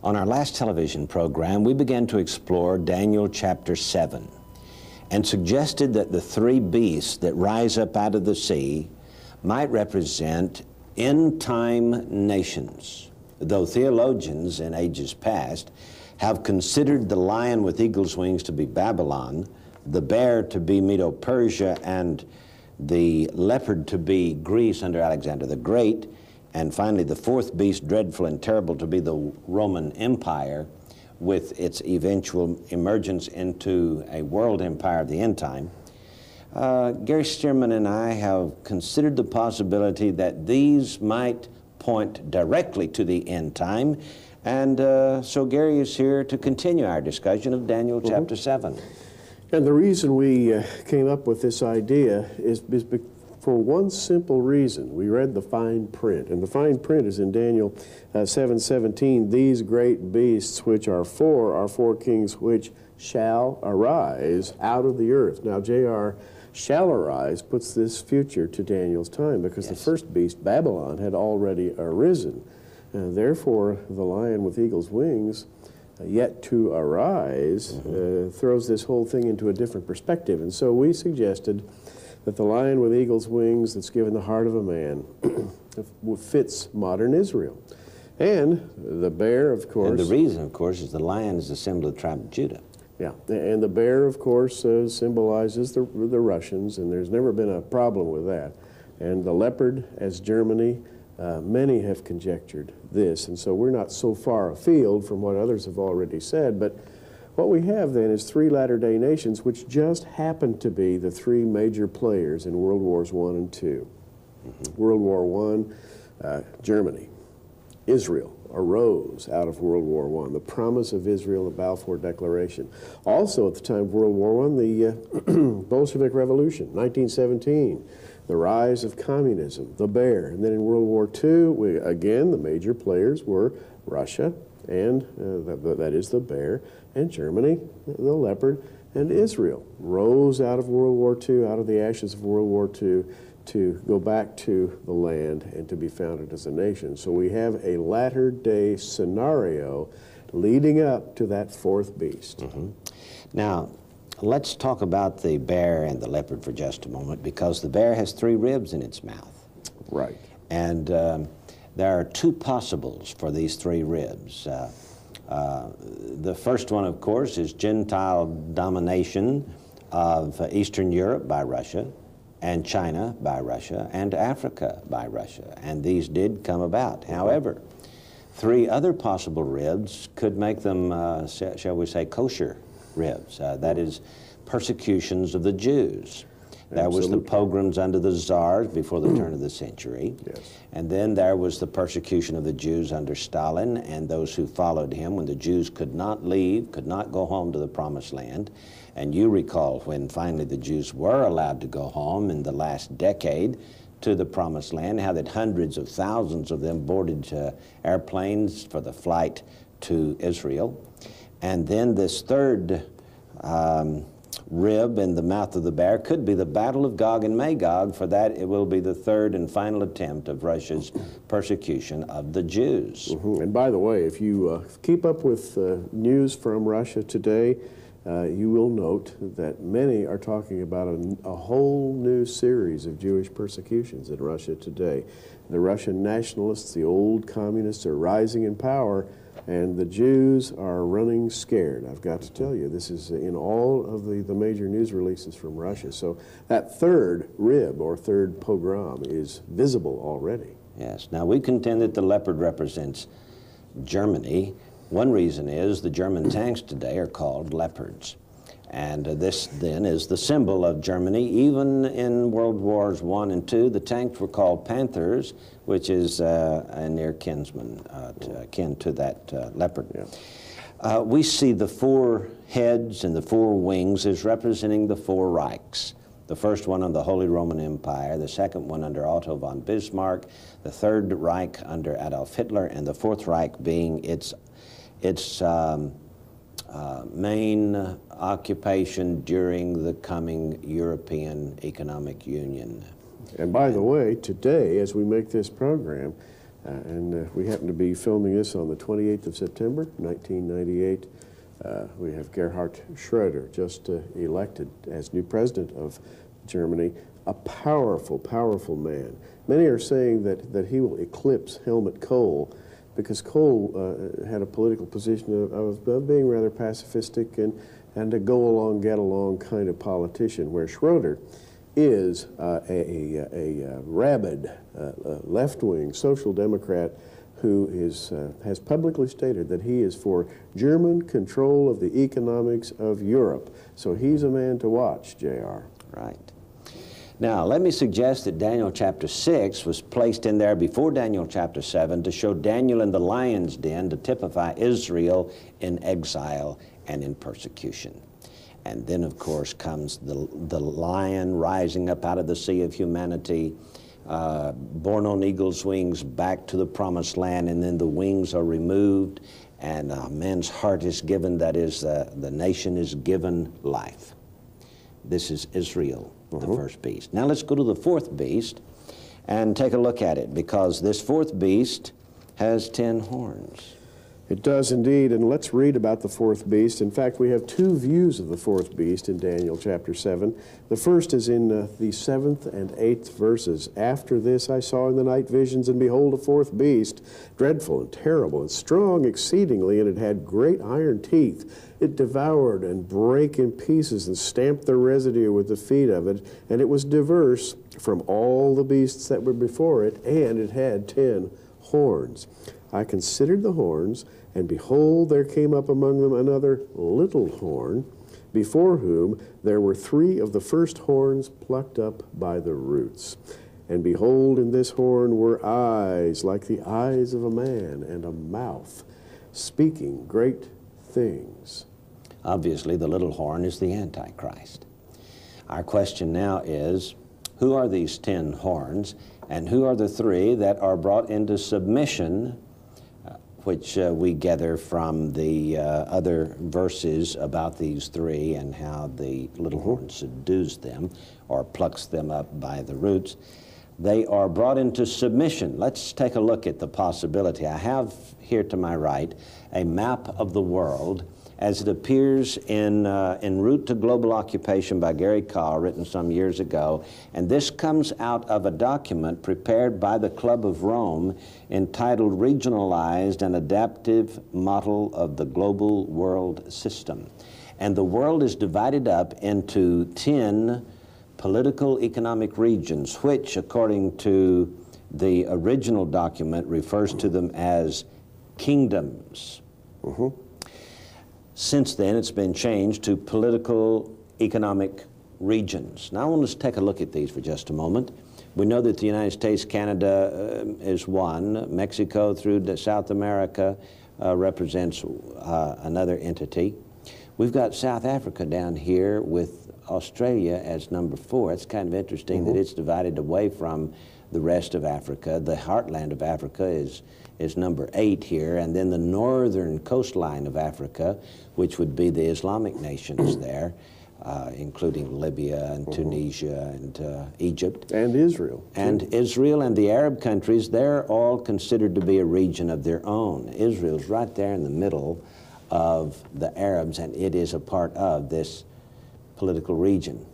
On our last television program, we began to explore Daniel chapter 7 and suggested that the three beasts that rise up out of the sea might represent end-time nations, though theologians in ages past have considered the lion with eagle's wings to be Babylon, the bear to be Medo-Persia, and the leopard to be Greece under Alexander the Great, and finally the fourth beast, dreadful and terrible, to be the Roman Empire with its eventual emergence into a world empire of the end time. Gary Stearman and I have considered the possibility that these might point directly to the end time, and so Gary is here to continue our discussion of Daniel chapter 7. And the reason we came up with this idea is for one simple reason. We read the fine print, and the fine print is in Daniel 7:17. These great beasts which are four kings which shall arise out of the earth. Now, J.R. shall arise puts this future to Daniel's time, because the first beast, Babylon, had already arisen. Therefore, the lion with eagle's wings, yet to arise, throws this whole thing into a different perspective. And so we suggested that the lion with eagle's wings that's given the heart of a man fits modern Israel. And the bear, of course... And the reason, of course, is the lion is the symbol of the tribe of Judah. Yeah, and the bear, of course, symbolizes the Russians, and there's never been a problem with that. And the leopard as Germany, many have conjectured this, and so we're not so far afield from what others have already said, but what we have then is three latter-day nations which just happen to be the three major players in World Wars I and II. World War I, Germany. Israel arose out of World War I, the promise of Israel, the Balfour Declaration. Also at the time of World War I, the Bolshevik Revolution, 1917, the rise of communism, the bear. And then in World War II, again, the major players were Russia, and that is the bear, and Germany, the leopard, and Israel rose out of World War II, out of the ashes of World War II, to go back to the land and to be founded as a nation. So we have a latter-day scenario leading up to that fourth beast. Now, let's talk about the bear and the leopard for just a moment, because the bear has three ribs in its mouth. Right. And there are two possibles for these three ribs. The first one, of course, is Gentile domination of Eastern Europe by Russia, and China by Russia, and Africa by Russia, and these did come about. However, three other possible ribs could make them, shall we say, kosher ribs. That is, persecutions of the Jews. There was the pogroms under the czars before the turn of the century. And then there was the persecution of the Jews under Stalin and those who followed him when the Jews could not leave, could not go home to the Promised Land. And you recall when finally the Jews were allowed to go home in the last decade to the Promised Land, how that hundreds of thousands of them boarded airplanes for the flight to Israel. And then this third rib in the mouth of the bear could be the Battle of Gog and Magog, for that it will be the third and final attempt of Russia's persecution of the Jews. And by the way, if you keep up with news from Russia today, you will note that many are talking about a whole new series of Jewish persecutions in Russia today. The Russian nationalists, the old communists, are rising in power, and the Jews are running scared. I've got to tell you, this is in all of the major news releases from Russia. So that third rib, or third pogrom, is visible already. Yes. Now, we contend that the leopard represents Germany. One reason is the German tanks today are called leopards. And this then is the symbol of Germany. Even in World Wars I and II, the tanks were called panthers, which is a near kinsman, kin to that leopard. We see the four heads and the four wings as representing the four Reichs. The first one under the Holy Roman Empire, the second one under Otto von Bismarck, the third Reich under Adolf Hitler, and the fourth Reich being its main occupation during the coming European Economic Union. And by the way, today, as we make this program, We happen to be filming this on the 28th of September, 1998. We have Gerhard Schröder, just elected as new president of Germany, a powerful, powerful man. Many are saying that he will eclipse Helmut Kohl, because Kohl had a political position of being rather pacifistic and a go-along, get-along kind of politician, where Schröder is a rabid left-wing social democrat who has publicly stated that he is for German control of the economics of Europe. So he's a man to watch, J.R. Right. Now, let me suggest that Daniel chapter 6 was placed in there before Daniel chapter 7 to show Daniel in the lion's den, to typify Israel in exile and in persecution. And then, of course, comes the lion rising up out of the sea of humanity, born on eagle's wings back to the promised land, and then the wings are removed, and man's heart is given, that is, the nation is given life. This is Israel, the first beast. Now let's go to the fourth beast and take a look at it, because this fourth beast has 10 horns. It does indeed, and let's read about the fourth beast. In fact, we have two views of the fourth beast in Daniel chapter 7. The first is in the 7th and 8th verses. After this I saw in the night visions, and behold, a fourth beast, dreadful and terrible and strong exceedingly, and it had great iron teeth. It devoured and brake in pieces and stamped the residue with the feet of it, and it was diverse from all the beasts that were before it, and it had 10 horns. I considered the horns, and behold, there came up among them another little horn, before whom there were 3 of the first horns plucked up by the roots. And behold, in this horn were eyes like the eyes of a man, and a mouth, speaking great things. Obviously, the little horn is the Antichrist. Our question now is, who are these 10 horns, and who are the 3 that are brought into submission, which we gather from the other verses about these 3 and how the little horn subdues them or plucks them up by the roots. They are brought into submission. Let's take a look at the possibility. I have here to my right a map of the world as it appears in Route to Global Occupation by Gary Carr, written some years ago. And this comes out of a document prepared by the Club of Rome entitled Regionalized and Adaptive Model of the Global World System. And the world is divided up into 10 political economic regions, which, according to the original document, refers to them as kingdoms. Since then, it's been changed to political economic regions. Now, I want us to take a look at these for just a moment. We know that the United States, Canada is one. Mexico through South America represents another entity. We've got South Africa down here with Australia as number 4. It's kind of interesting that it's divided away from the rest of Africa. The heartland of Africa is number 8 here, and then the northern coastline of Africa, which would be the Islamic nations there, including Libya and Tunisia and Egypt. And Israel. And Israel and the Arab countries, they're all considered to be a region of their own. Israel's right there in the middle of the Arabs, and it is a part of this political region.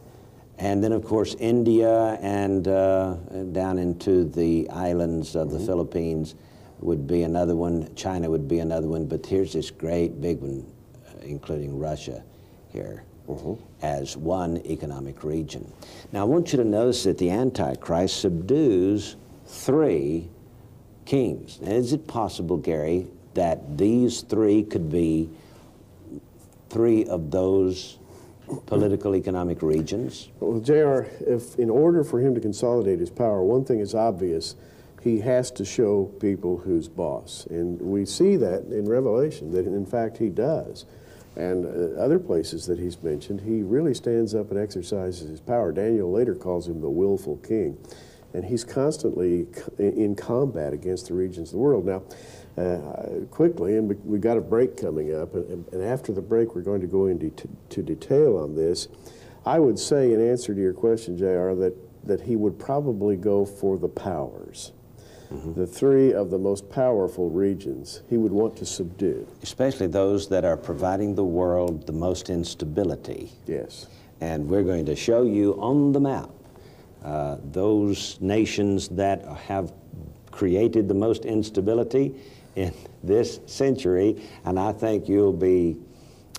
And then, of course, India and down into the islands of the Philippines would be another one. China would be another one. But here's this great big one, including Russia here, as one economic region. Now, I want you to notice that the Antichrist subdues 3 kings. Now, is it possible, Gary, that these 3 could be 3 of those political economic regions? Well, J.R., if in order for him to consolidate his power, one thing is obvious: he has to show people who's boss. And we see that in Revelation, that in fact he does. And other places that he's mentioned, he really stands up and exercises his power. Daniel later calls him the willful king. And he's constantly in combat against the regions of the world. Now, quickly, and we got a break coming up, and after the break we're going to go into detail on this. I would say, in answer to your question, J.R., that he would probably go for the powers. the three of the most powerful regions he would want to subdue. Especially those that are providing the world the most instability. Yes. And we're going to show you on the map those nations that have created the most instability in this century, and I think you'll be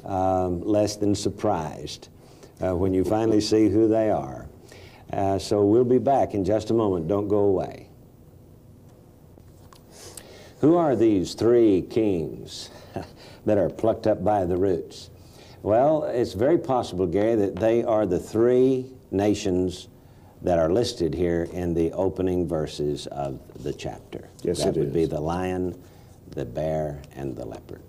less than surprised when you finally see who they are. So we'll be back in just a moment. Don't go away. Who are these three kings that are plucked up by the roots? Well, it's very possible, Gary, that they are the three nations that are listed here in the opening verses of the chapter. Yes, that it would be is. the lion, the bear, and the leopard.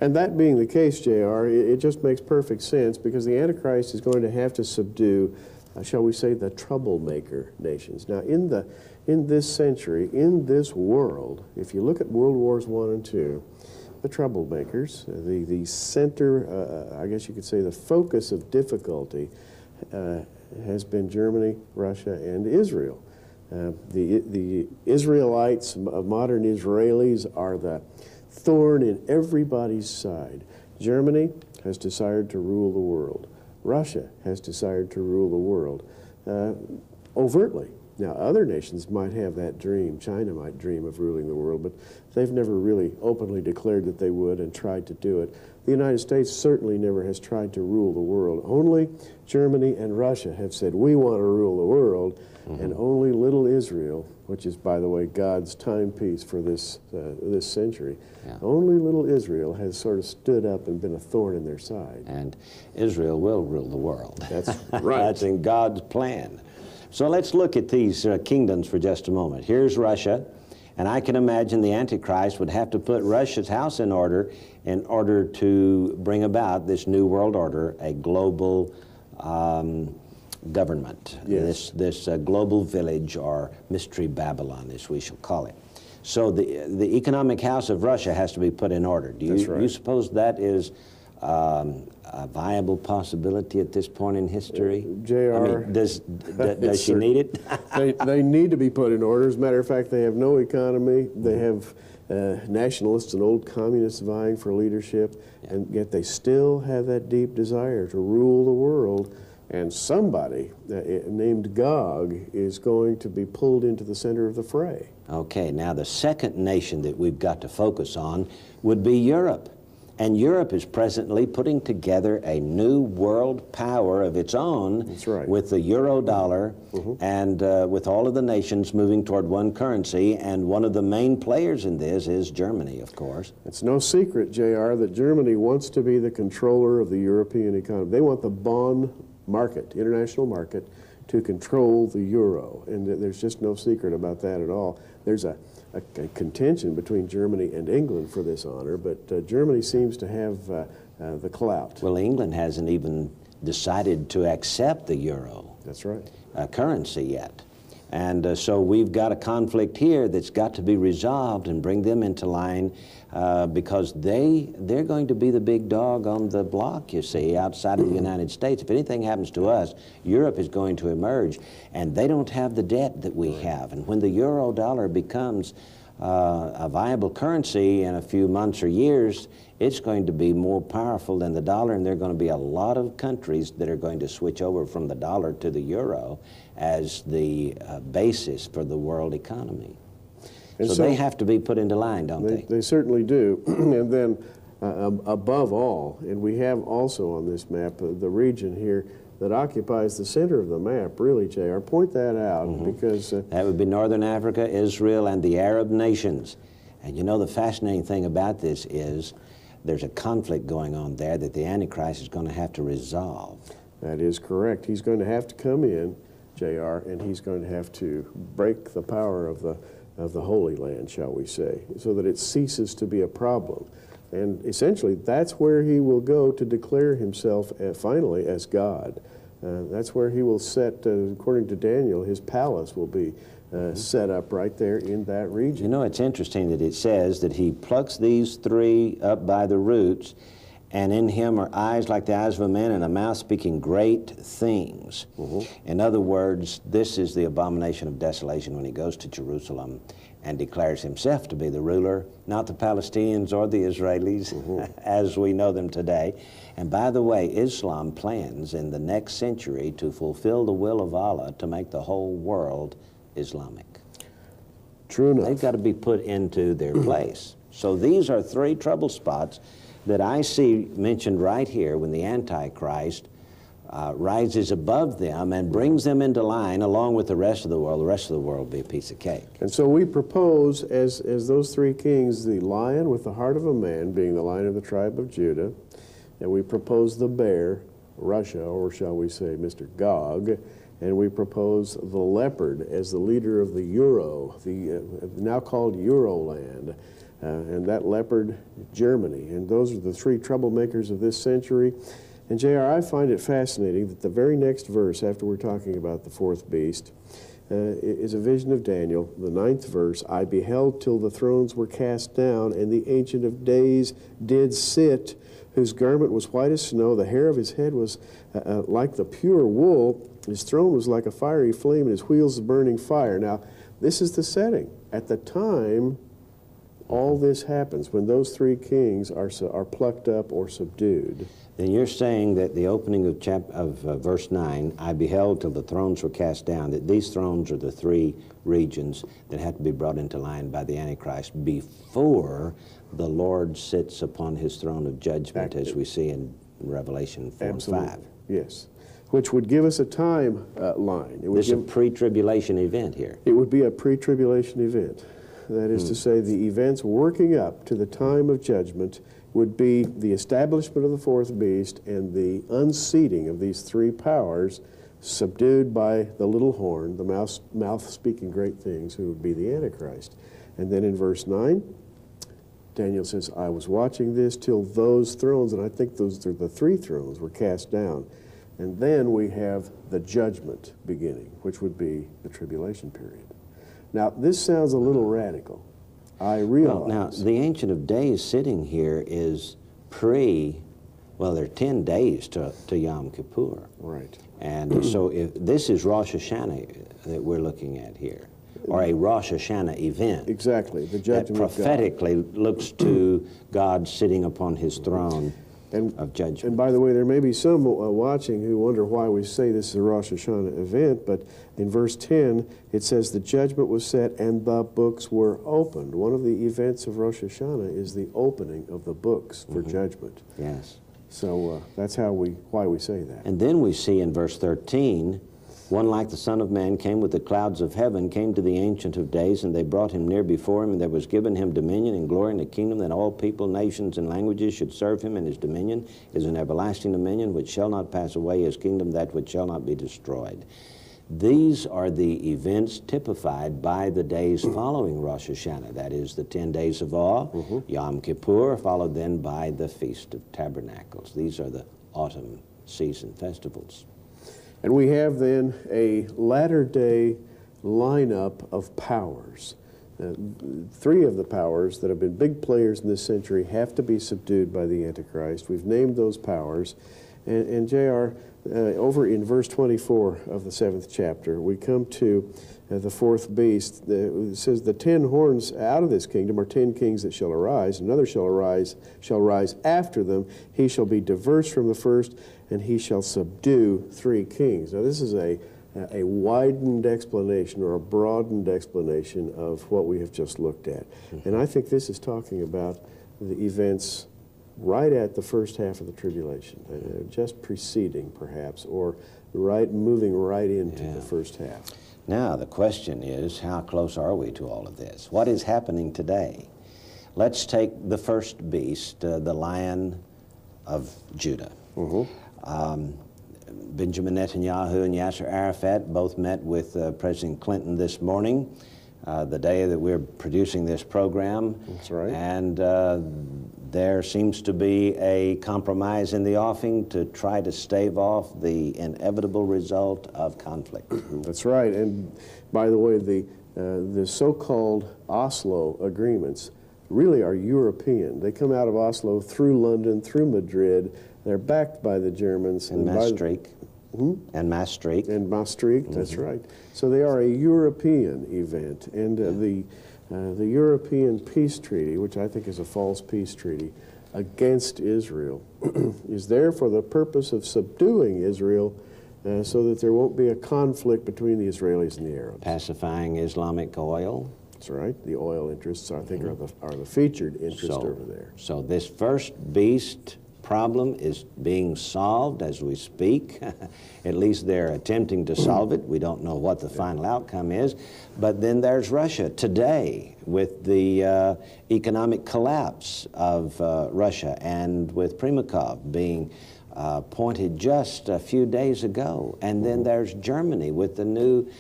And that being the case, J.R., it just makes perfect sense because the Antichrist is going to have to subdue, shall we say, the troublemaker nations. Now, in this century, in this world, if you look at World Wars I and II, the troublemakers, the center, I guess you could say the focus of difficulty has been Germany, Russia, and Israel. The Israelites, modern Israelis, are the thorn in everybody's side. Germany has desired to rule the world. Russia has desired to rule the world overtly. Now, other nations might have that dream. China might dream of ruling the world, but they've never really openly declared that they would and tried to do it. The United States certainly never has tried to rule the world. Only Germany and Russia have said, we want to rule the world, and only little Israel, which is, by the way, God's timepiece for this century, only little Israel has sort of stood up and been a thorn in their side. And Israel will rule the world. That's right. That's in God's plan. So let's look at these kingdoms for just a moment. Here's Russia, and I can imagine the Antichrist would have to put Russia's house in order to bring about this new world order, a global government, yes. this global village, or mystery Babylon, as we shall call it. So the economic house of Russia has to be put in order. Do That's right. you suppose that is a viable possibility at this point in history? J.R. I mean, does she need it? they need to be put in order. As a matter of fact, they have no economy. They have nationalists and old communists vying for leadership, and yet they still have that deep desire to rule the world. And somebody named Gog is going to be pulled into the center of the fray. Okay, now the second nation that we've got to focus on would be Europe. And Europe is presently putting together a new world power of its own. That's right. With the euro dollar and with all of the nations moving toward one currency. And one of the main players in this is Germany, of course. It's no secret, J.R., that Germany wants to be the controller of the European economy. They want the bond market, international market, to control the euro. And there's just no secret about that at all. There's a contention between Germany and England for this honor, but Germany seems to have the clout. Well, England hasn't even decided to accept the euro. That's right. Currency yet. And so we've got a conflict here that's got to be resolved and bring them into line because they're going to be the big dog on the block, you see, outside of the United States. If anything happens to us, Europe is going to emerge, and they don't have the debt that we have. And when the euro dollar becomes a viable currency in a few months or years, it's going to be more powerful than the dollar, and there are going to be a lot of countries that are going to switch over from the dollar to the euro as the basis for the world economy. So they have to be put into line, don't they? They certainly do. And then above all, and we have also on this map the region here that occupies the center of the map, really, J.R. Point that out because... that would be Northern Africa, Israel, and the Arab nations. And you know, the fascinating thing about this is there's a conflict going on there that the Antichrist is going to have to resolve. That is correct. He's going to have to come in, J.R., and he's going to have to break the power of the Holy Land, shall we say, so that it ceases to be a problem. And essentially, that's where he will go to declare himself finally as God. That's where he will set, according to Daniel, his palace will be set up right there in that region. You know, it's interesting that it says that he plucks these three up by the roots, and in him are eyes like the eyes of a man and a mouth speaking great things. In other words, this is the abomination of desolation when he goes to Jerusalem and declares himself to be the ruler, not the Palestinians or the Israelis as we know them today. And by the way, Islam plans in the next century to fulfill the will of Allah to make the whole world Islamic. True enough. They've got to be put into their place. So these are three trouble spots that I see mentioned right here when the Antichrist rises above them and brings them into line along with the rest of the world. The rest of the world will be a piece of cake. And so we propose, as those three kings, the lion with the heart of a man, being the lion of the tribe of Judah, and we propose the bear, Russia, or shall we say Mr. Gog, and we propose the leopard as the leader of the Euro, the now called Euroland, and that leopard, Germany. And those are the three troublemakers of this century. And J.R., I find it fascinating that the very next verse, after we're talking about the fourth beast, is a vision of Daniel, the 9th verse. I beheld till the thrones were cast down, and the Ancient of Days did sit, whose garment was white as snow, the hair of his head was like the pure wool, his throne was like a fiery flame, and his wheels a burning fire. Now, this is the setting. At the time all this happens, when those three kings are plucked up or subdued. Then you're saying that the opening of verse 9, I beheld till the thrones were cast down, that these thrones are the three regions that have to be brought into line by the Antichrist before the Lord sits upon his throne of judgment, as we see in Revelation 4 Absolutely. and 5. Yes, which would give us a time line. This is a pre-tribulation event here. It would be a pre-tribulation event. That is to say, the events working up to the time of judgment would be the establishment of the fourth beast and the unseating of these three powers subdued by the little horn, the mouth speaking great things, who would be the Antichrist. And then in verse 9, Daniel says, I was watching this till those thrones, and I think those are the three thrones, were cast down. And then we have the judgment beginning, which would be the tribulation period. Now, this sounds a little radical. I realize. Well, now, the Ancient of Days sitting here is well, there are 10 days to Yom Kippur. Right. And so if this is Rosh Hashanah that we're looking at here, or a Rosh Hashanah event. Exactly, the judgment that prophetically looks to God sitting upon his throne of judgment. And by the way, there may be some watching who wonder why we say this is a Rosh Hashanah event, but in verse 10, it says the judgment was set and the books were opened. One of the events of Rosh Hashanah is the opening of the books for judgment. Yes. So that's why we say that. And then we see in verse 13, one like the Son of Man came with the clouds of heaven, came to the Ancient of Days, and they brought him near before him, and there was given him dominion and glory and a kingdom that all people, nations, and languages should serve him, and his dominion is an everlasting dominion which shall not pass away, his kingdom that which shall not be destroyed. These are the events typified by the days following Rosh Hashanah. That is the 10 days of awe, Yom Kippur, followed then by the Feast of Tabernacles. These are the autumn season festivals. And we have then a latter-day lineup of powers. Three of the powers that have been big players in this century have to be subdued by the Antichrist. We've named those powers. And J.R., over in verse 24 of the 7th chapter, we come to the fourth beast. It says, the 10 horns out of this kingdom are 10 kings that shall arise. Another shall rise after them. He shall be diverse from the first, and he shall subdue 3 kings. Now, this is a widened explanation or a broadened explanation of what we have just looked at. And I think this is talking about the events right at the first half of the tribulation, just preceding perhaps, or moving right into the first half. Now the question is, how close are we to all of this? What is happening today? Let's take the first beast, the Lion of Judah. Benjamin Netanyahu and Yasser Arafat both met with President Clinton this morning, the day that we're producing this program. That's right. And there seems to be a compromise in the offing to try to stave off the inevitable result of conflict. That's right. And by the way, the so-called Oslo agreements really are European. They come out of Oslo through London, through Madrid. They're backed by the Germans. And Maastricht. And Maastricht. And Maastricht, that's right. So they are a European event. And The European peace treaty, which I think is a false peace treaty, against Israel is there for the purpose of subduing Israel so that there won't be a conflict between the Israelis and the Arabs. Pacifying Islamic oil. That's right. The oil interests, I think, are the featured interest over there. So this first beast problem is being solved as we speak. At least they're attempting to solve it. We don't know what the final outcome is. But then there's Russia today with the economic collapse of Russia, and with Primakov being appointed just a few days ago. And then there's Germany with the new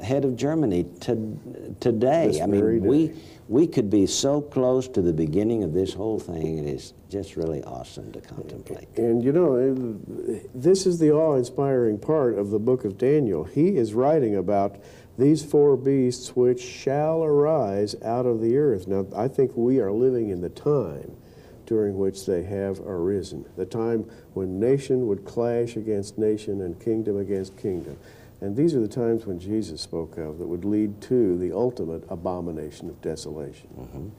head of Germany today. I mean, we could be so close to the beginning of this whole thing. It is just really awesome to contemplate. And you know, this is the awe-inspiring part of the book of Daniel. He is writing about these four beasts which shall arise out of the earth. Now, I think we are living in the time during which they have arisen, the time when nation would clash against nation and kingdom against kingdom. And these are the times when Jesus spoke of that would lead to the ultimate abomination of desolation.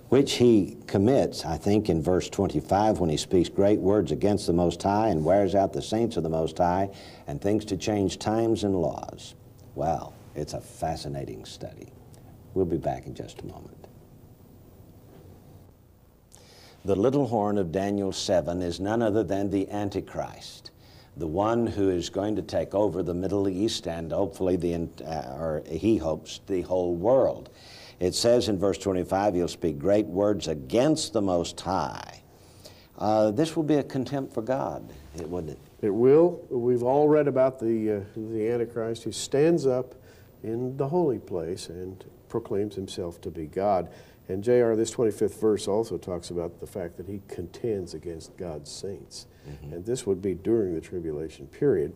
Which he commits, I think, in verse 25 when he speaks great words against the Most High and wears out the saints of the Most High and thinks to change times and laws. Wow, it's a fascinating study. We'll be back in just a moment. The little horn of Daniel 7 is none other than the Antichrist, the one who is going to take over the Middle East and hopefully or he hopes, the whole world. It says in verse 25, he'll speak great words against the Most High. This will be a contempt for God, wouldn't it? It will. We've all read about the Antichrist who stands up in the holy place and proclaims himself to be God. And J.R., this 25th verse also talks about the fact that he contends against God's saints. And this would be during the tribulation period.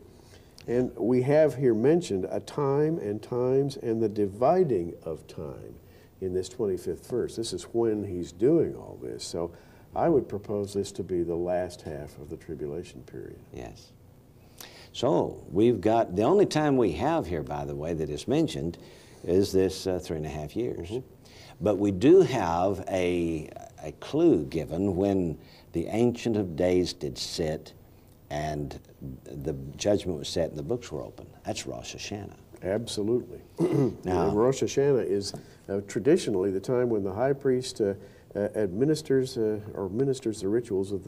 And we have here mentioned a time and times and the dividing of time in this 25th verse. This is when he's doing all this. So I would propose this to be the last half of the tribulation period. Yes. So we've got, the only time we have here, by the way, that is mentioned is this 3.5 years. But we do have a clue given when the Ancient of Days did sit and the judgment was set and the books were open. That's Rosh Hashanah. Absolutely. Now, Rosh Hashanah is traditionally the time when the high priest administers the rituals of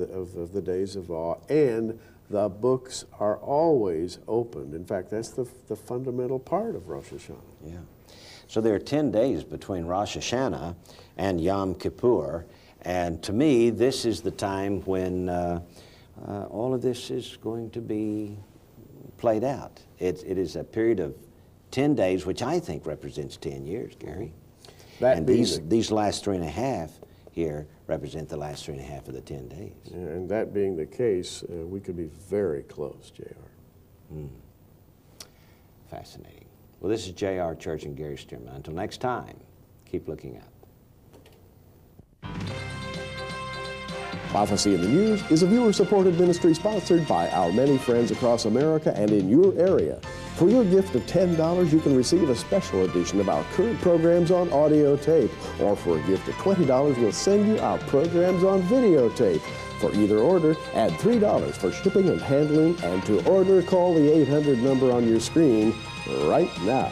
the days of awe, and the books are always opened. In fact, that's the fundamental part of Rosh Hashanah. Yeah. So there are 10 days between Rosh Hashanah and Yom Kippur, and to me, this is the time when all of this is going to be played out. It is a period of 10 days, which I think represents 10 years, Gary. And these last 3.5 here represent the last 3.5 of the 10 days. Yeah, and that being the case, we could be very close, J.R. Fascinating. Well, this is J.R. Church and Gary Stearman. Until next time, keep looking up. Prophecy in the News is a viewer-supported ministry sponsored by our many friends across America and in your area. For your gift of $10, you can receive a special edition of our current programs on audio tape. Or for a gift of $20, we'll send you our programs on videotape. For either order, add $3 for shipping and handling, and to order, call the 800 number on your screen right now.